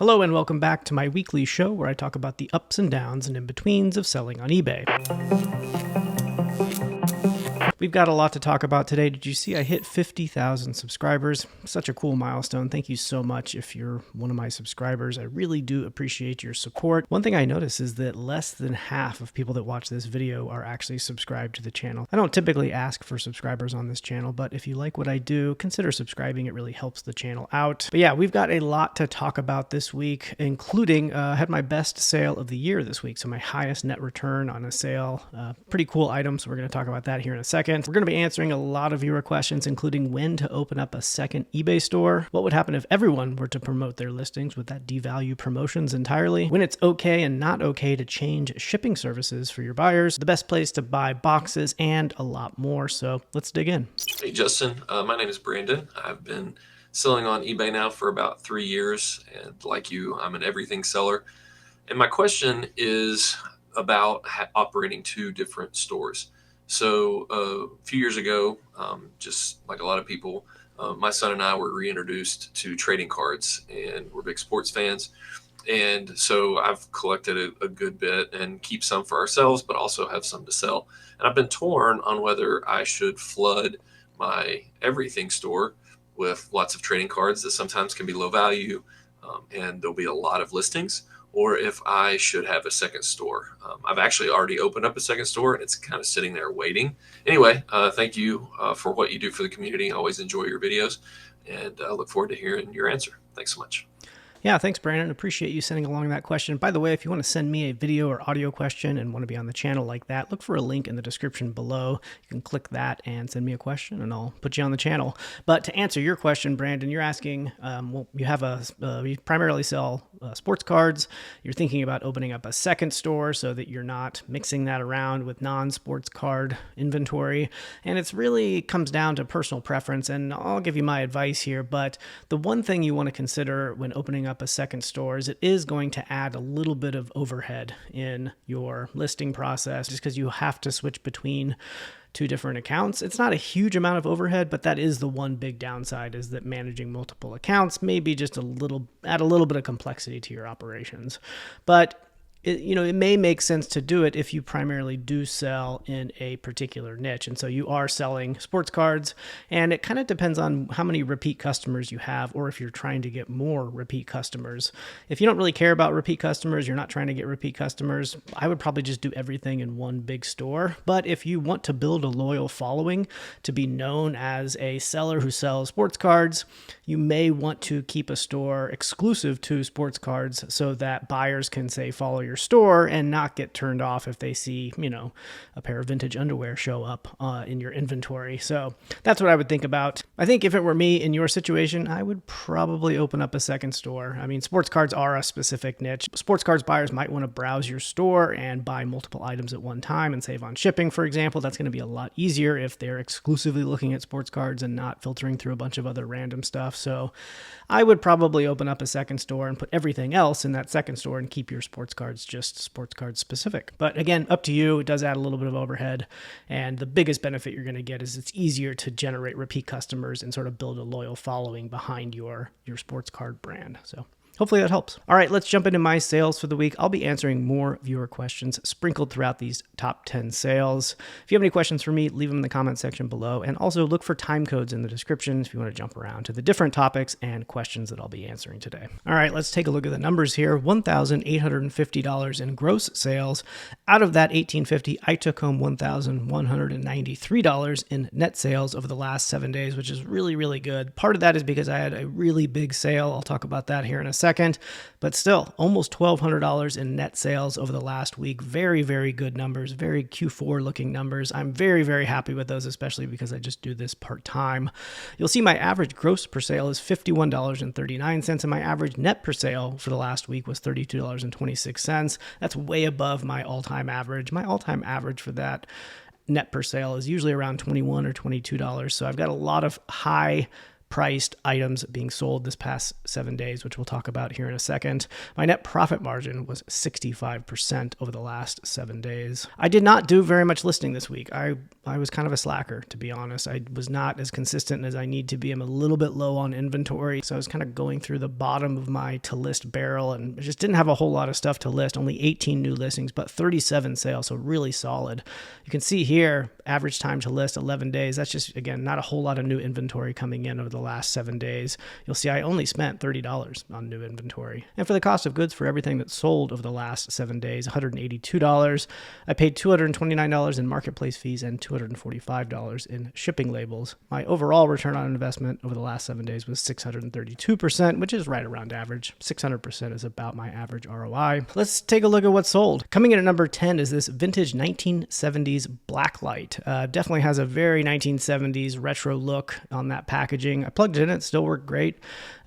Hello and welcome back to my weekly show where I talk about the ups and downs and in-betweens of selling on eBay. We've got a lot to talk about today. Did you see I hit 50,000 subscribers? Such a cool milestone. Thank you so much if you're one of my subscribers. I really do appreciate your support. One thing I notice is that less than half of people that watch this video are actually subscribed to the channel. I don't typically ask for subscribers on this channel, but if you like what I do, consider subscribing. It really helps the channel out. But yeah, we've got a lot to talk about this week, including I had my best sale of the year this week. So my highest net return on a sale. Pretty cool items. We're going to talk about that here in a second. We're going to be answering a lot of viewer questions, including when to open up a second eBay store, what would happen if everyone were to promote their listings, would that devalue promotions entirely, when it's okay and not okay to change shipping services for your buyers, the best place to buy boxes, and a lot more. So let's dig in. Hey Justin, my name is Brandon. I've been selling on eBay now for about 3 years, and like you, I'm an everything seller. And my question is about operating two different stores. So a few years ago, just like a lot of people, my son and I were reintroduced to trading cards, and we're big sports fans. And so I've collected a good bit and keep some for ourselves, but also have some to sell. And I've been torn on whether I should flood my everything store with lots of trading cards that sometimes can be low value, and there'll be a lot of listings, or if I should have a second store. I've actually already opened up a second store, and it's kind of sitting there waiting. Anyway, thank you for what you do for the community. I always enjoy your videos, and I look forward to hearing your answer. Thanks so much. Yeah, thanks, Brandon. Appreciate you sending along that question. By the way, if you want to send me a video or audio question and want to be on the channel like that, look for a link in the description below. You can click that and send me a question, and I'll put you on the channel. But to answer your question, Brandon, you're asking, well, you primarily sell sports cards. You're thinking about opening up a second store so that you're not mixing that around with non-sports card inventory. And it's really comes down to personal preference, and I'll give you my advice here. But the one thing you want to consider when opening up a second store is it is going to add a little bit of overhead in your listing process just because you have to switch between two different accounts. It's not a huge amount of overhead, but that is the one big downside, is that managing multiple accounts maybe just add a little bit of complexity to your operations. But it may make sense to do it if you primarily do sell in a particular niche. And so you are selling sports cards, and it kind of depends on how many repeat customers you have, or if you're trying to get more repeat customers. If you don't really care about repeat customers, you're not trying to get repeat customers, I would probably just do everything in one big store. But if you want to build a loyal following to be known as a seller who sells sports cards, you may want to keep a store exclusive to sports cards so that buyers can say follow your store and not get turned off if they see, a pair of vintage underwear show up in your inventory. So that's what I would think about. I think if it were me in your situation, I would probably open up a second store. I mean, sports cards are a specific niche. Sports cards buyers might want to browse your store and buy multiple items at one time and save on shipping, for example. That's going to be a lot easier if they're exclusively looking at sports cards and not filtering through a bunch of other random stuff. So I would probably open up a second store and put everything else in that second store and keep your sports cards just sports card specific. But again, up to you. It does add a little bit of overhead. And the biggest benefit you're going to get is it's easier to generate repeat customers and sort of build a loyal following behind your sports card brand. So hopefully that helps. All right, let's jump into my sales for the week. I'll be answering more viewer questions sprinkled throughout these top 10 sales. If you have any questions for me, leave them in the comment section below. And also look for time codes in the description if you want to jump around to the different topics and questions that I'll be answering today. All right, let's take a look at the numbers here. $1,850 in gross sales. Out of that $1,850, I took home $1,193 in net sales over the last 7 days, which is really, really good. Part of that is because I had a really big sale. I'll talk about that here in a second. But still, almost $1,200 in net sales over the last week. Very, very good numbers, very Q4 looking numbers. I'm very, very happy with those, especially because I just do this part-time. You'll see my average gross per sale is $51.39, and my average net per sale for the last week was $32.26. That's way above my all-time average. My all-time average for that net per sale is usually around $21 or $22. So I've got a lot of high priced items being sold this past 7 days, which we'll talk about here in a second. My net profit margin was 65% over the last 7 days. I did not do very much listing this week. I was kind of a slacker, to be honest. I was not as consistent as I need to be. I'm a little bit low on inventory, so I was kind of going through the bottom of my to list barrel and just didn't have a whole lot of stuff to list. Only 18 new listings, but 37 sales, so really solid. You can see here, average time to list 11 days. That's just, again, not a whole lot of new inventory coming in over the last 7 days. You'll see I only spent $30 on new inventory. And for the cost of goods for everything that sold over the last 7 days, $182. I paid $229 in marketplace fees and $245 in shipping labels. My overall return on investment over the last 7 days was 632%, which is right around average. 600% is about my average ROI. Let's take a look at what's sold. Coming in at number 10 is this vintage 1970s blacklight. Definitely has a very 1970s retro look on that packaging. I plugged it in, it still worked great.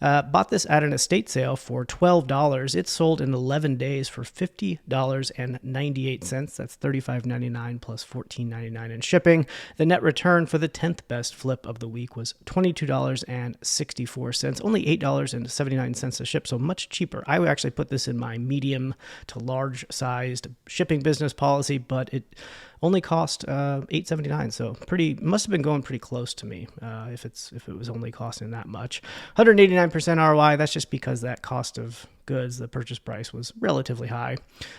Bought this at an estate sale for $12. It sold in 11 days for $50.98. That's $35.99 plus $14.99 in shipping. The net return for the 10th best flip of the week was $22.64. Only $8.79 to ship, so much cheaper. I would actually put this in my medium to large sized shipping business policy, but it only cost $8.79, so must have been going pretty close to me if it was only costing that much. 189% ROI. That's just because that cost of goods, the purchase price was relatively high,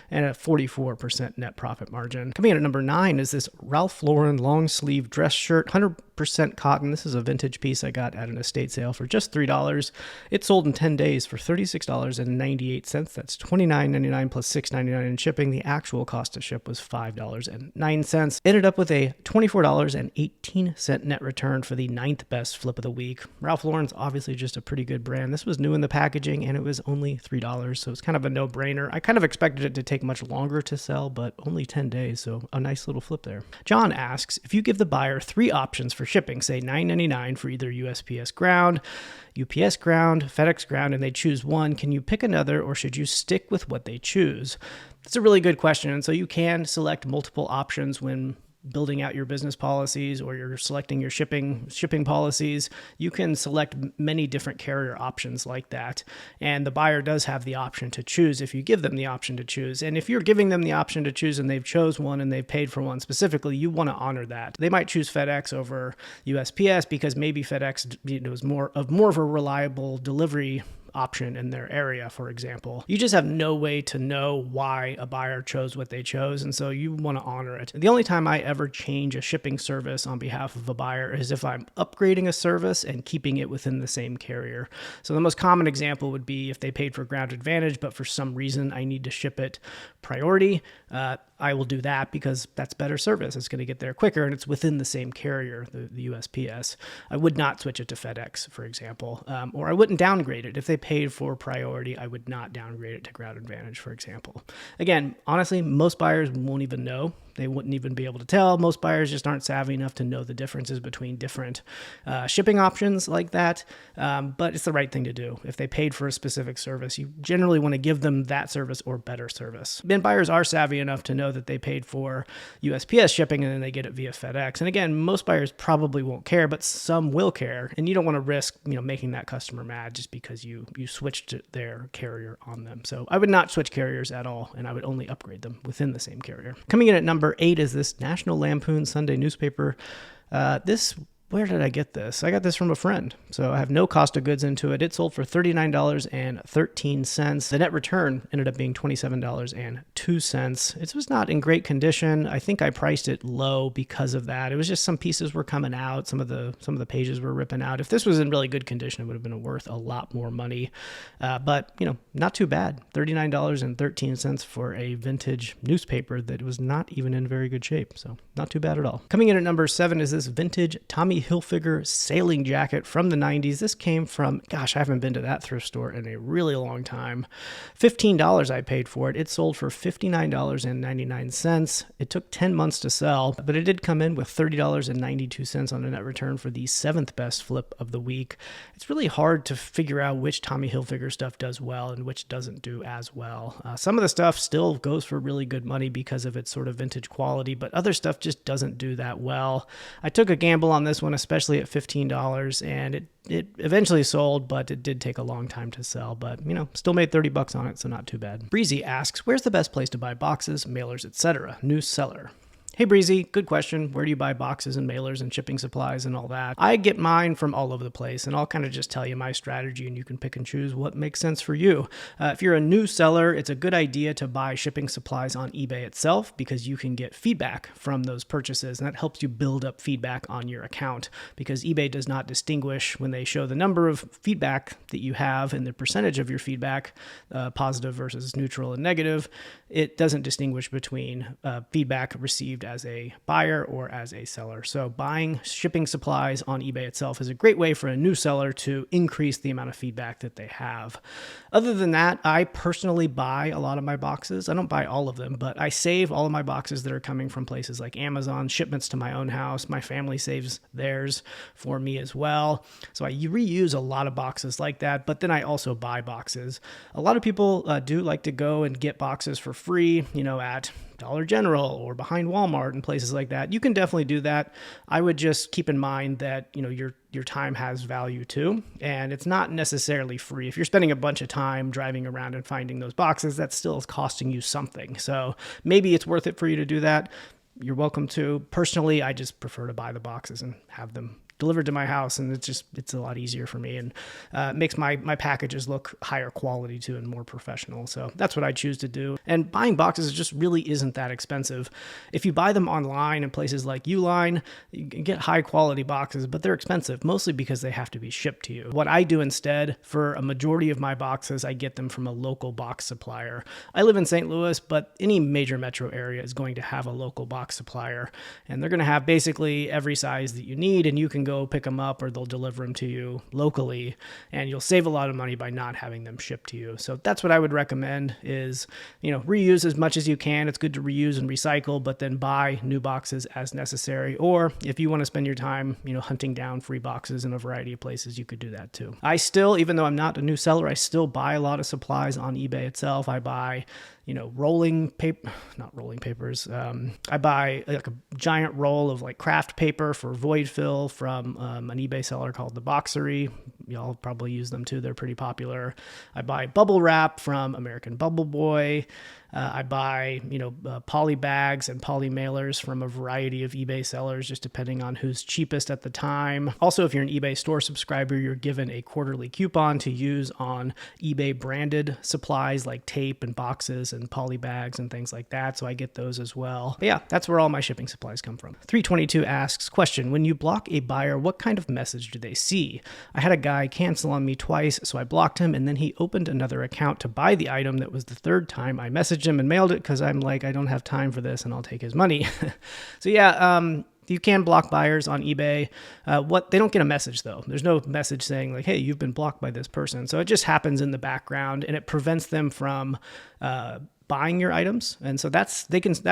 and a 44% net profit margin. Coming in at number 9 is this Ralph Lauren long sleeve dress shirt, 100% cotton. This is a vintage piece I got at an estate sale for just $3. It sold in 10 days for $36.98. That's $29.99 plus $6.99 in shipping. The actual cost to ship was $5.09. Ended up with a $24.18 net return for the 9th best flip of the week. Ralph Lauren's obviously just a pretty good brand. This was new in the packaging, and it was only $3, so it's kind of a no-brainer. I kind of expected it to take much longer to sell, but only 10 days, so a nice little flip there. John asks, if you give the buyer 3 options for shipping, say $9.99 for either USPS ground, UPS ground, FedEx ground, and they choose one, can you pick another, or should you stick with what they choose? It's a really good question, and so you can select multiple options when building out your business policies or you're selecting your shipping policies. You can select many different carrier options like that. And the buyer does have the option to choose if you give them the option to choose. And if you're giving them the option to choose and they've chose one and they've paid for one specifically, you want to honor that. They might choose FedEx over USPS because maybe FedEx is more of a reliable delivery option in their area, for example. You just have no way to know why a buyer chose what they chose, and so you want to honor it. The only time I ever change a shipping service on behalf of a buyer is if I'm upgrading a service and keeping it within the same carrier. So the most common example would be if they paid for Ground Advantage, but for some reason I need to ship it priority. I will do that because that's better service. It's going to get there quicker, and it's within the same carrier, the USPS. I would not switch it to FedEx, for example, or I wouldn't downgrade it. If they paid for priority, I would not downgrade it to Ground Advantage, for example. Again, honestly, most buyers won't even know. They wouldn't even be able to tell. Most buyers just aren't savvy enough to know the differences between different shipping options like that. But it's the right thing to do. If they paid for a specific service, you generally want to give them that service or better service. Then buyers are savvy enough to know that they paid for USPS shipping and then they get it via FedEx. And again, most buyers probably won't care, but some will care. And you don't want to risk, making that customer mad just because you switched their carrier on them. So I would not switch carriers at all, and I would only upgrade them within the same carrier. Coming in at number 8 is this National Lampoon Sunday newspaper. Where did I get this? I got this from a friend. So I have no cost of goods into it. It sold for $39.13. The net return ended up being $27.02. It was not in great condition. I think I priced it low because of that. It was just some pieces were coming out. Some of the pages were ripping out. If this was in really good condition, it would have been worth a lot more money. But not too bad. $39.13 for a vintage newspaper that was not even in very good shape. So not too bad at all. Coming in at number 7 is this vintage Tommy Hilfiger sailing jacket from the 90s. This came from, I haven't been to that thrift store in a really long time. $15 I paid for it. It sold for $59.99. It took 10 months to sell, but it did come in with $30.92 on a net return for the 7th best flip of the week. It's really hard to figure out which Tommy Hilfiger stuff does well and which doesn't do as well. Some of the stuff still goes for really good money because of its sort of vintage quality, but other stuff just doesn't do that well. I took a gamble on this one one, especially at $15, and it eventually sold, but it did take a long time to sell. But, still made $30 on it, so not too bad. Breezy asks, where's the best place to buy boxes, mailers, etc.? New seller. Hey Breezy, good question. Where do you buy boxes and mailers and shipping supplies and all that? I get mine from all over the place, and I'll kind of just tell you my strategy, and you can pick and choose what makes sense for you. If you're a new seller, it's a good idea to buy shipping supplies on eBay itself because you can get feedback from those purchases, and that helps you build up feedback on your account because eBay does not distinguish when they show the number of feedback that you have and the percentage of your feedback, positive versus neutral and negative. It doesn't distinguish between feedback received as a buyer or as a seller. So buying shipping supplies on eBay itself is a great way for a new seller to increase the amount of feedback that they have. Other than that, I personally buy a lot of my boxes. I don't buy all of them, but I save all of my boxes that are coming from places like Amazon, shipments to my own house. My family saves theirs for me as well. So I reuse a lot of boxes like that, but then I also buy boxes. A lot of people do like to go and get boxes for free, at Dollar General or behind Walmart and places like that. You can definitely do that. I would just keep in mind that, your time has value too, and it's not necessarily free. If you're spending a bunch of time driving around and finding those boxes, that still is costing you something. So maybe it's worth it for you to do that. You're welcome to. Personally, I just prefer to buy the boxes and have them delivered to my house, and it's a lot easier for me, and makes my packages look higher quality too and more professional. So that's what I choose to do. And buying boxes just really isn't that expensive. If you buy them online in places like Uline, you can get high quality boxes, but they're expensive, mostly because they have to be shipped to you. What I do instead, for a majority of my boxes, I get them from a local box supplier. I live in St. Louis, but any major metro area is going to have a local box supplier, and they're going to have basically every size that you need, and you can go pick them up or they'll deliver them to you locally, and you'll save a lot of money by not having them shipped to you. So that's what I would recommend is, reuse as much as you can. It's good to reuse and recycle, but then buy new boxes as necessary. Or if you want to spend your time, hunting down free boxes in a variety of places, you could do that too. I still, even though I'm not a new seller, I still buy a lot of supplies on eBay itself. I buy rolling paper, not rolling papers. I buy like a giant roll of like craft paper for void fill from an eBay seller called The Boxery. Y'all probably use them too. They're pretty popular. I buy bubble wrap from American Bubble Boy. I buy, poly bags and poly mailers from a variety of eBay sellers, just depending on who's cheapest at the time. Also, if you're an eBay store subscriber, you're given a quarterly coupon to use on eBay branded supplies like tape and boxes and poly bags and things like that. So I get those as well. But yeah, that's where all my shipping supplies come from. 322 asks, question, when you block a buyer, what kind of message do they see? I had a guy cancel on me twice, so I blocked him, and then he opened another account to buy the item. That was the third time I messaged him and mailed it because I'm like, I don't have time for this and I'll take his money. So yeah, you can block buyers on eBay. They don't get a message though. There's no message saying like, hey, you've been blocked by this person. So it just happens in the background, and it prevents them from buying your items. And so that's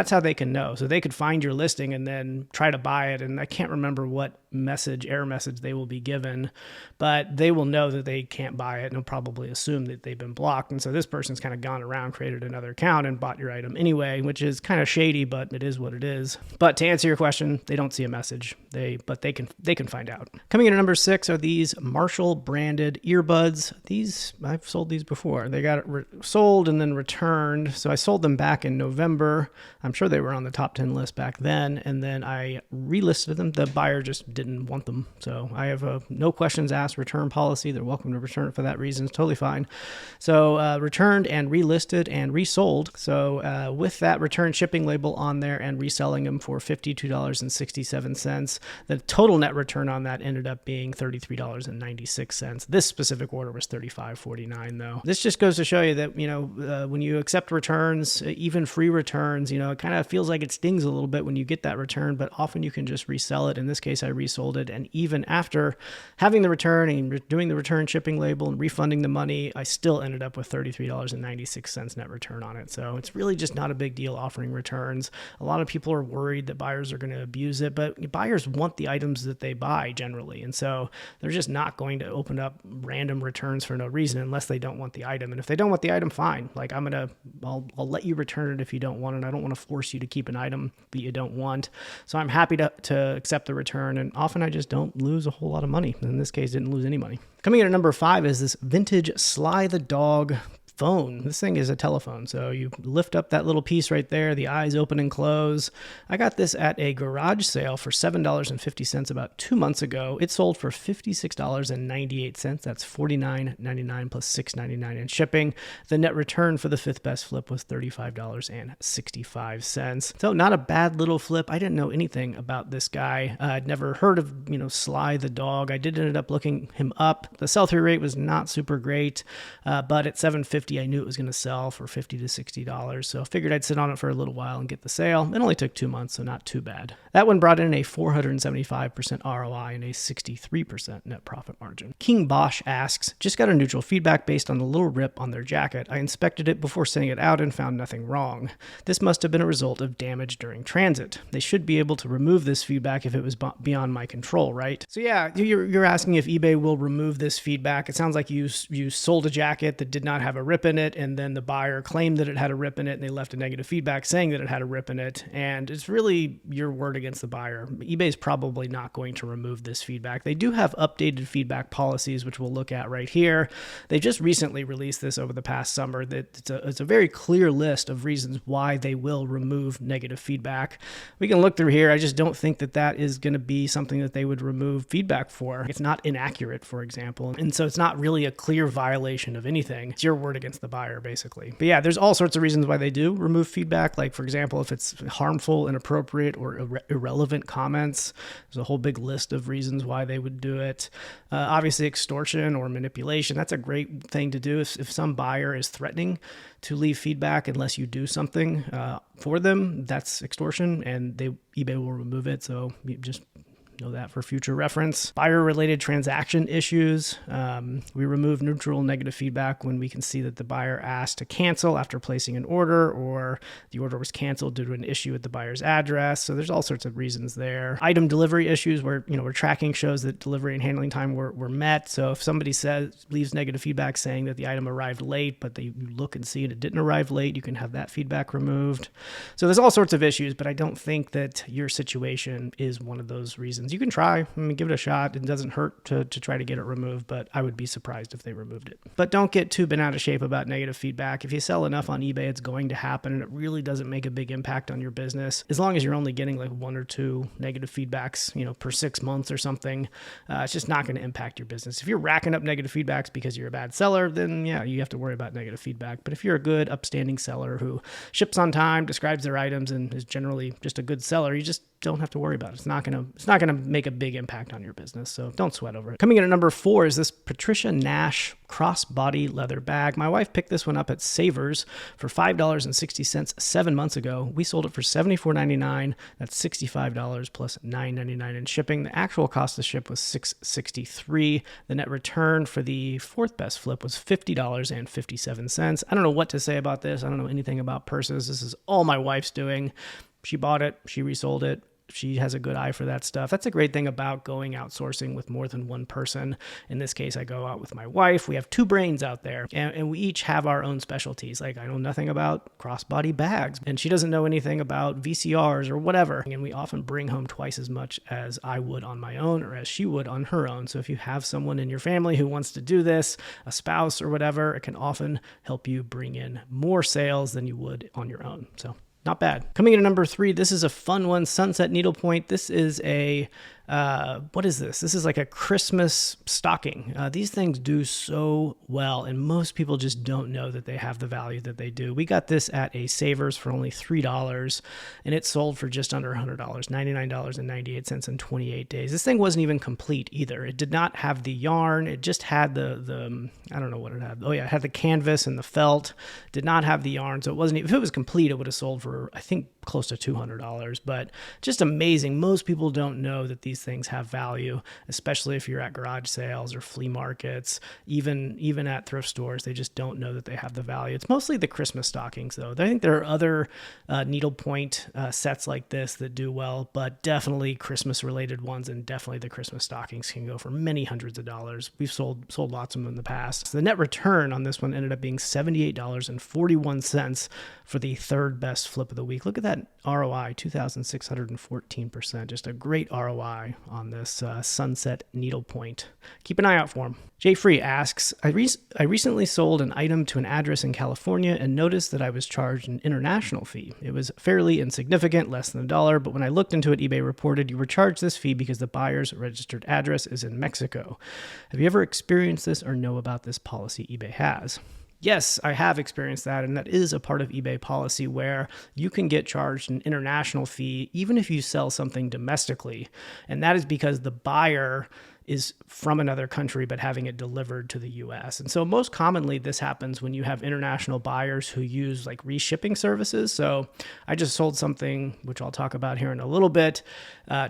how they can know. So they could find your listing and then try to buy it. And I can't remember what error message they will be given, but they will know that they can't buy it, and they'll probably assume that they've been blocked. And so this person's kind of gone around, created another account and bought your item anyway, which is kind of shady, but it is what it is. But to answer your question, they don't see a message. But they can find out. Coming in at number 6 are these Marshall branded earbuds. These, I've sold these before. They got it sold and then returned. So I sold them back in November. I'm sure they were on the top 10 list back then. And then I relisted them. The buyer just didn't want them. So I have a no questions asked return policy. They're welcome to return it for that reason. It's totally fine. So returned and relisted and resold. So with that return shipping label on there and reselling them for $52.67, the total net return on that ended up being $33.96. This specific order was $35.49 though. This just goes to show you that, when you accept returns, even free returns, it kind of feels like it stings a little bit when you get that return, but often you can just resell it. In this case, I resold it. And even after having the return and doing the return shipping label and refunding the money, I still ended up with $33.96 net return on it. So it's really just not a big deal offering returns. A lot of people are worried that buyers are going to abuse it, but buyers want the items that they buy generally. And so they're just not going to open up random returns for no reason unless they don't want the item. And if they don't want the item, fine. Like I'll I'll let you return it if you don't want it. I don't want to force you to keep an item that you don't want. So I'm happy to accept the return, and often I just don't lose a whole lot of money. In this case, didn't lose any money. Coming in at number 5 is this vintage Sly the Dog phone. This thing is a telephone, so you lift up that little piece right there, the eyes open and close. I got this at a garage sale for $7.50 about 2 months ago. It sold for $56.98. That's $49.99 plus $6.99 in shipping. The net return for the fifth best flip was $35.65. So not a bad little flip. I didn't know anything about this guy. I'd never heard of, Sly the Dog. I did end up looking him up. The sell-through rate was not super great, but at $7.50 I knew it was going to sell for $50 to $60, so I figured I'd sit on it for a little while and get the sale. It only took 2 months, so not too bad. That one brought in a 475% ROI and a 63% net profit margin. King Bosch asks, just got a neutral feedback based on the little rip on their jacket. I inspected it before sending it out and found nothing wrong. This must have been a result of damage during transit. They should be able to remove this feedback if it was beyond my control, right? So yeah, you're asking if eBay will remove this feedback. It sounds like you sold a jacket that did not have a rip in it, and then the buyer claimed that it had a rip in it, and they left a negative feedback saying that it had a rip in it, and it's really your word against the buyer. eBay's probably not going to remove this feedback. They do have updated feedback policies, which we'll look at right here. They just recently released this over the past summer. That it's a very clear list of reasons why they will remove negative feedback. We can look through here. I just don't think that is going to be something that they would remove feedback for. It's not inaccurate, for example, and so it's not really a clear violation of anything. It's your word against the buyer, basically. But yeah, there's all sorts of reasons why they do remove feedback. Like, for example, if it's harmful, inappropriate, or irrelevant comments, there's a whole big list of reasons why they would do it. Obviously, extortion or manipulation, that's a great thing to do. If some buyer is threatening to leave feedback unless you do something for them, that's extortion, and eBay will remove it. So you just know that for future reference. Buyer-related transaction issues. We remove neutral negative feedback when we can see that the buyer asked to cancel after placing an order, or the order was canceled due to an issue with the buyer's address. So there's all sorts of reasons there. Item delivery issues where tracking shows that delivery and handling time were met. So if somebody leaves negative feedback saying that the item arrived late, but you look and see it didn't arrive late, you can have that feedback removed. So there's all sorts of issues, but I don't think that your situation is one of those reasons. You can try, give it a shot. It doesn't hurt to try to get it removed, but I would be surprised if they removed it. But don't get too bent out of shape about negative feedback. If you sell enough on eBay, it's going to happen, and it really doesn't make a big impact on your business. As long as you're only getting like 1 or 2 negative feedbacks, per 6 months or something, it's just not going to impact your business. If you're racking up negative feedbacks because you're a bad seller, then yeah, you have to worry about negative feedback. But if you're a good, upstanding seller who ships on time, describes their items, and is generally just a good seller, you just don't have to worry about it. It's not gonna make a big impact on your business, so don't sweat over it. Coming in at number 4 is this Patricia Nash crossbody leather bag. My wife picked this one up at Savers for $5.60 7 months ago. We sold it for $74.99. That's $65 plus $9.99 in shipping. The actual cost to ship was $6.63. The net return for the fourth best flip was $50.57. I don't know what to say about this. I don't know anything about purses. This is all my wife's doing. She bought it, she resold it. She has a good eye for that stuff. That's a great thing about going outsourcing with more than one person. In this case, I go out with my wife. We have 2 brains out there, and we each have our own specialties. Like, I know nothing about crossbody bags, and she doesn't know anything about VCRs or whatever. And we often bring home twice as much as I would on my own, or as she would on her own. So if you have someone in your family who wants to do this, a spouse or whatever, it can often help you bring in more sales than you would on your own. So not bad. Coming in at number 3, this is a fun one, Sunset Needlepoint. This is what is this? This is like a Christmas stocking. These things do so well, and most people just don't know that they have the value that they do. We got this at a Savers for only $3, and it sold for just under $100, $99.98 in 28 days. This thing wasn't even complete either. It did not have the yarn. It just had the I don't know what it had. Oh yeah, it had the canvas and the felt. Did not have the yarn, so it wasn't. If it was complete, it would have sold for, I think, close to $200. But just amazing. Most people don't know that these these things have value, especially if you're at garage sales or flea markets, even at thrift stores. They just don't know that they have the value. It's mostly the Christmas stockings, though. I think there are other needlepoint sets like this that do well, but definitely Christmas-related ones, and definitely the Christmas stockings can go for many hundreds of dollars. We've sold lots of them in the past. So the net return on this one ended up being $78.41 for the third best flip of the week. Look at that ROI, 2,614%. Just a great ROI on this sunset needlepoint. Keep an eye out for them. Jay Free asks, I recently sold an item to an address in California and noticed that I was charged an international fee. It was fairly insignificant, less than $1, but when I looked into it, eBay reported you were charged this fee because the buyer's registered address is in Mexico. Have you ever experienced this or know about this policy eBay has? Yes, I have experienced that, and that is a part of eBay policy where you can get charged an international fee even if you sell something domestically, and that is because the buyer is from another country but having it delivered to the US. And so most commonly this happens when you have international buyers who use like reshipping services. So I just sold something, which I'll talk about here in a little bit,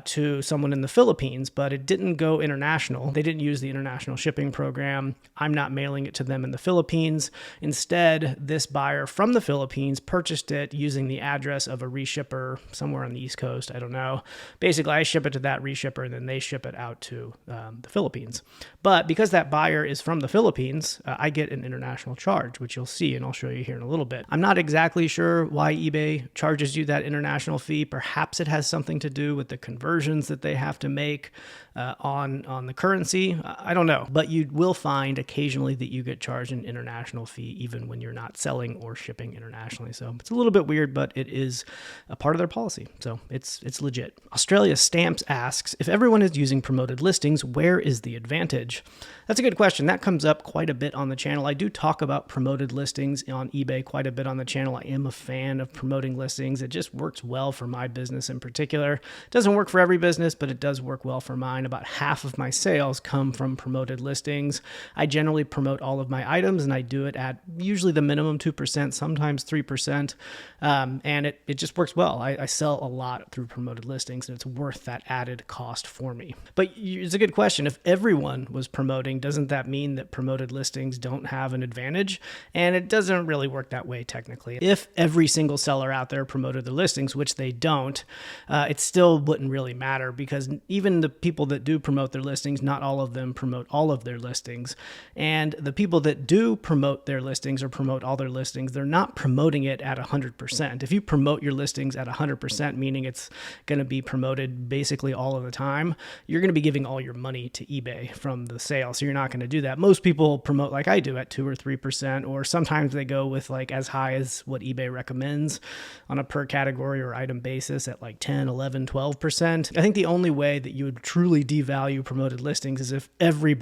to someone in the Philippines, but it didn't go international. They didn't use the international shipping program. I'm not mailing it to them in the Philippines. Instead, this buyer from the Philippines purchased it using the address of a reshipper somewhere on the East Coast. I don't know. Basically, I ship it to that reshipper and then they ship it out to the Philippines. But because that buyer is from the Philippines, I get an international charge, which you'll see, and I'll show you here in a little bit. I'm not exactly sure why eBay charges you that international fee. Perhaps it has something to do with the conversions that they have to make on the currency. I don't know, but you will find occasionally that you get charged an international fee even when you're not selling or shipping internationally. So it's a little bit weird, but it is a part of their policy. So it's legit. Australia Stamps asks, if everyone is using promoted listings, where is the advantage? That's a good question. That comes up quite a bit on the channel. I do talk about promoted listings on eBay quite a bit on the channel. I am a fan of promoting listings. It just works well for my business in particular. It doesn't work for every business, but it does work well for mine. About half of my sales come from promoted listings. I generally promote all of my items, and I do it at usually the minimum 2%, sometimes 3%, and it just works well. I sell a lot through promoted listings, and it's worth that added cost for me. But it's a good question. If everyone was promoting, doesn't that mean that promoted listings don't have an advantage? And it doesn't really work that way technically. If every single seller out there promoted their listings, which they don't, it still wouldn't really matter, because even the people that do promote their listings, not all of them promote all of their listings. And the people that do promote their listings or promote all their listings, they're not promoting it at 100%. If you promote your listings at 100%, meaning it's going to be promoted basically all of the time, you're going to be giving all your money to eBay from the sale. So you're not going to do that. Most people promote like I do at 2 or 3%, or sometimes they go with like as high as what eBay recommends on a per category or item basis at like 10, 11, 12%. I think the only way that you would truly devalue promoted listings is if every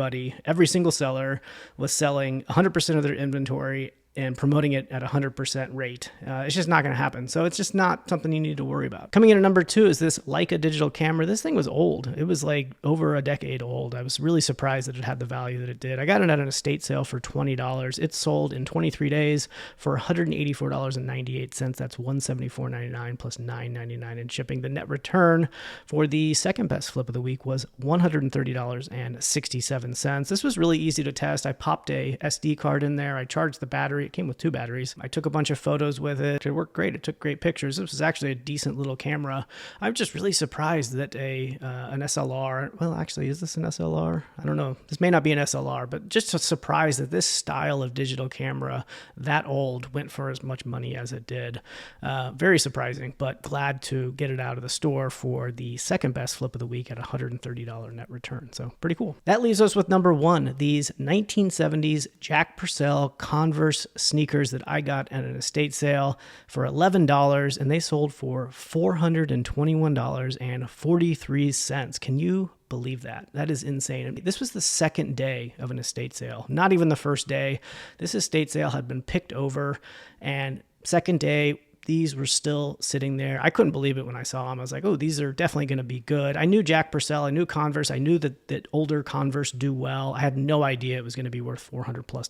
single seller was selling 100% of their inventory and promoting it at 100% rate. It's just not going to happen. So it's just not something you need to worry about. Coming in at number 2 is this Leica digital camera. This thing was old. It was like over a decade old. I was really surprised that it had the value that it did. I got it at an estate sale for $20. It sold in 23 days for $184.98. That's $174.99 plus $9.99 in shipping. The net return for the second best flip of the week was $130.67. This was really easy to test. I popped a SD card in there. I charged the battery. It came with 2 batteries. I took a bunch of photos with it. It worked great. It took great pictures. This was actually a decent little camera. I'm just really surprised that an SLR, well, actually, is this an SLR? I don't know. This may not be an SLR, but just surprised that this style of digital camera that old went for as much money as it did. Very surprising, but glad to get it out of the store for the second best flip of the week at $130 net return. So pretty cool. That leaves us with number 1, these 1970s Jack Purcell Converse sneakers that I got at an estate sale for $11, and they sold for $421.43. Can you believe that? That is insane. This was the second day of an estate sale, not even the first day. This estate sale had been picked over, and second day, these were still sitting there. I couldn't believe it when I saw them. I was like, oh, these are definitely going to be good. I knew Jack Purcell, I knew Converse, I knew that older Converse do well. I had no idea it was going to be worth $400 plus.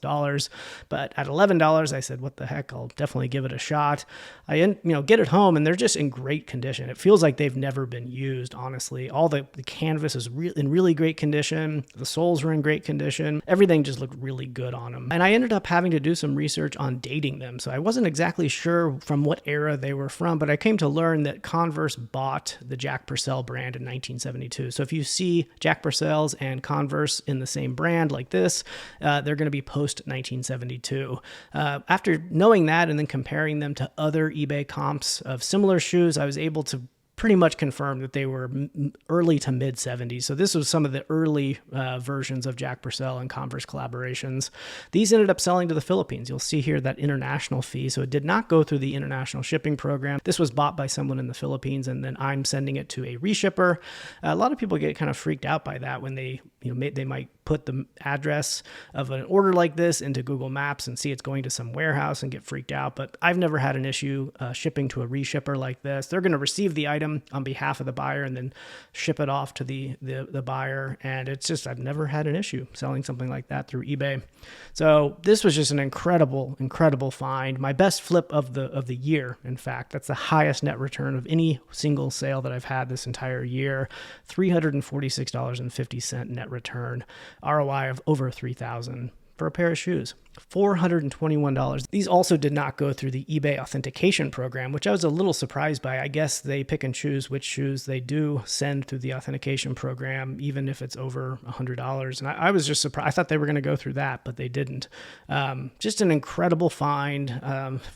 But at $11, I said, what the heck? I'll definitely give it a shot. I get it home, and they're just in great condition. It feels like they've never been used, honestly. All the canvas is in really great condition. The soles were in great condition. Everything just looked really good on them. And I ended up having to do some research on dating them. So I wasn't exactly sure from what era they were from, but I came to learn that Converse bought the Jack Purcell brand in 1972. So if you see Jack Purcell's and Converse in the same brand like this, they're going to be post 1972. After knowing that and then comparing them to other eBay comps of similar shoes, I was able to pretty much confirmed that they were early to mid 70s. So this was some of the early versions of Jack Purcell and Converse collaborations. These ended up selling to the Philippines. You'll see here that international fee. So it did not go through the international shipping program. This was bought by someone in the Philippines, and then I'm sending it to a reshipper. A lot of people get kind of freaked out by that when they might put the address of an order like this into Google Maps and see it's going to some warehouse and get freaked out. But I've never had an issue shipping to a reshipper like this. They're going to receive the item on behalf of the buyer and then ship it off to the buyer. And it's just, I've never had an issue selling something like that through eBay. So this was just an incredible, incredible find. My best flip of the year. In fact, that's the highest net return of any single sale that I've had this entire year. $346.50 net return. ROI of over 3,000 for a pair of shoes. $421. These also did not go through the eBay authentication program, which I was a little surprised by. I guess they pick and choose which shoes they do send through the authentication program, even if it's over $100. And I was just surprised. I thought they were going to go through that, but they didn't. Just an incredible find.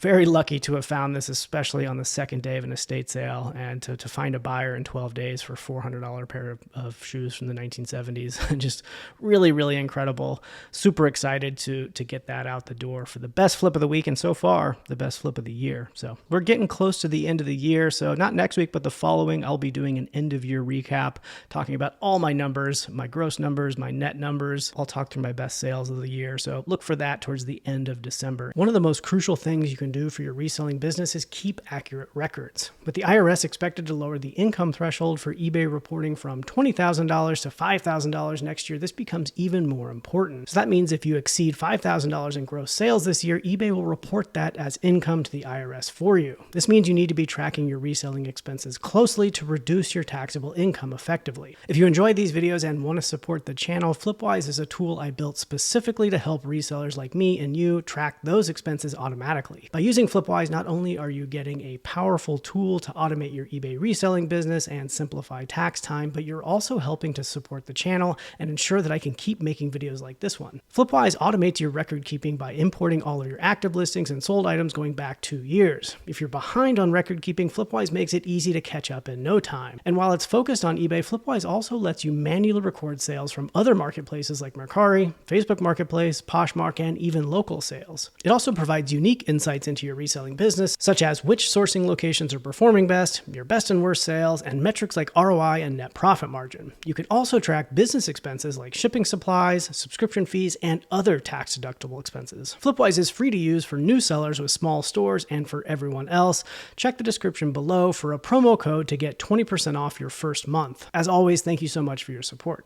Very lucky to have found this, especially on the second day of an estate sale, and to find a buyer in 12 days for $400 pair of shoes from the 1970s. Just really, really incredible. Super excited to get that out the door for the best flip of the week, and so far the best flip of the year. So we're getting close to the end of the year, so not next week but the following I'll be doing an end of year recap, talking about all my numbers, my gross numbers, my net numbers. I'll talk through my best sales of the year, so look for that towards the end of December. One of the most crucial things you can do for your reselling business is keep accurate records. With the IRS expected to lower the income threshold for eBay reporting from $20,000 to $5,000 next year, this becomes even more important. So that means if you exceed $5,000 in gross sales this year, eBay will report that as income to the IRS for you. This means you need to be tracking your reselling expenses closely to reduce your taxable income effectively. If you enjoy these videos and want to support the channel, Flipwise is a tool I built specifically to help resellers like me and you track those expenses automatically. By using Flipwise, not only are you getting a powerful tool to automate your eBay reselling business and simplify tax time, but you're also helping to support the channel and ensure that I can keep making videos like this one. Flipwise automates your record keeping by importing all of your active listings and sold items going back 2 years. If you're behind on record keeping, Flipwise makes it easy to catch up in no time. And while it's focused on eBay, Flipwise also lets you manually record sales from other marketplaces like Mercari, Facebook Marketplace, Poshmark, and even local sales. It also provides unique insights into your reselling business, such as which sourcing locations are performing best, your best and worst sales, and metrics like ROI and net profit margin. You can also track business expenses like shipping supplies, subscription fees, and other tax-deductible expenses. Flipwise is free to use for new sellers with small stores and for everyone else. Check the description below for a promo code to get 20% off your first month. As always, thank you so much for your support.